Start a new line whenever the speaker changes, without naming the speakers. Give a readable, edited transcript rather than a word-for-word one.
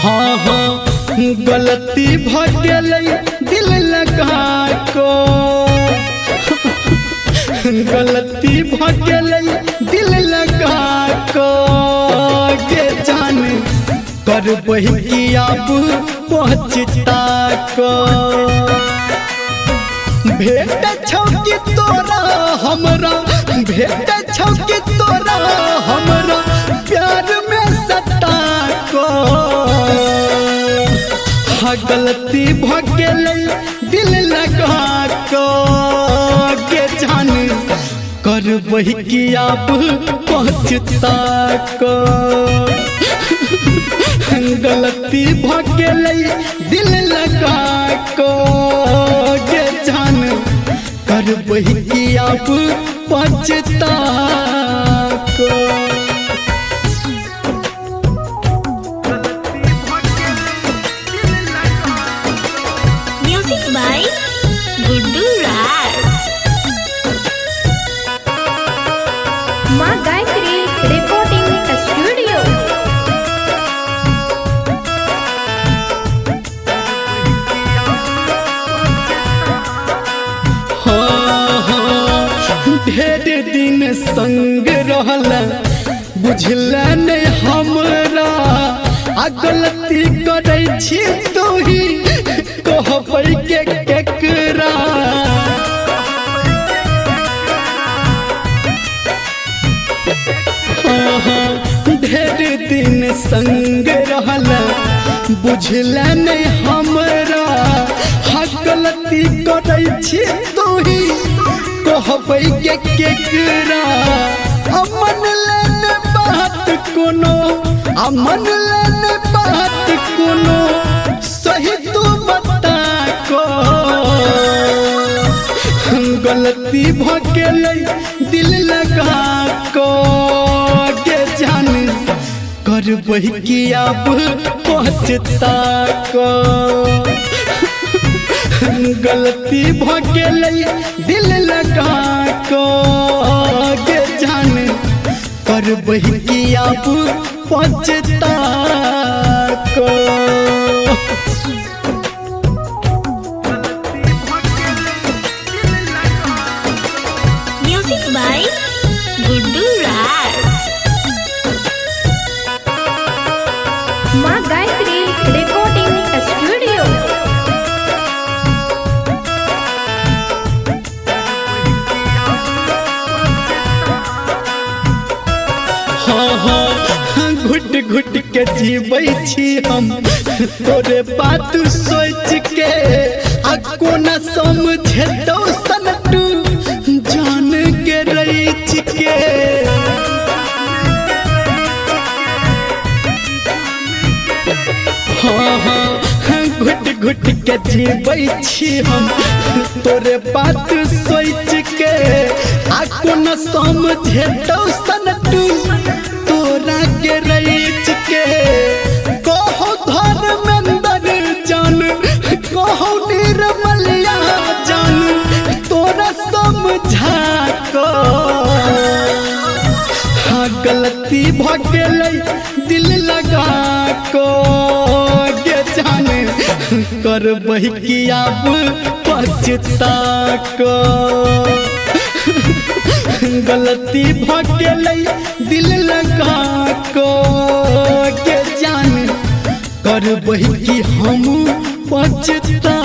हाँ हाँ गलती भगेलै दिल लगा को गलती भगेलै दिल लगा को के जान करबै कि अब पहुँचता को भेट छौ कि तोरा हमरा भेट छौ कि तोरा हमरा प्यार में सता को हाँ गलती भगेलै दिल लगा को के जान करबै कि अब पहुँचता को गलती भगेलै दिल लगा को के जान करबै कि अब पहुँचता को
Music by Guddu Raj.
माँ गायत्री रिकॉर्डिंग स्टूडियो।
हाँ हाँ ढेर दिन संग रहल बुझल नहीं हमरा आ गलती करै छी तू ही कहबै के केकरा हाँ हाँ ढेर दिन संग रहल बुझल नहीं हमरा हाँ गलती करै छी तू ही कहबै के केकरा अमन लेन बात कोनो अमन लेन बात कोनो सही तू बता को गलती भगेलै दिल लगा को के जान करबै कि अब पहुँचता को गलती भगेलै दिल लगा को के जान करबै कि अब पहुँचता को
Music by Guddu Raj.
माँ गायत्री रिकॉर्डिंग स्टूडियो।
हाँ हाँ घुट घुट के जीबै छी हम तोरे बात सोच के आ कोना समझेतौ सनटू जान के रैच के हाँ हाँ घुट घुट के जीबै छी हम तोरे बात सोच के आ कोना समझेतौ सनटू तोरा के रैच के कहो धर्मेंद्र जान कहो निर्मलिया जान तोरा समझा को हाँ गलती भगेलै दिल लगा को के जान करबै कि अब पहुँचता को गलती भगेलै दिल लगा को के जान करबै कि हम पहुँचता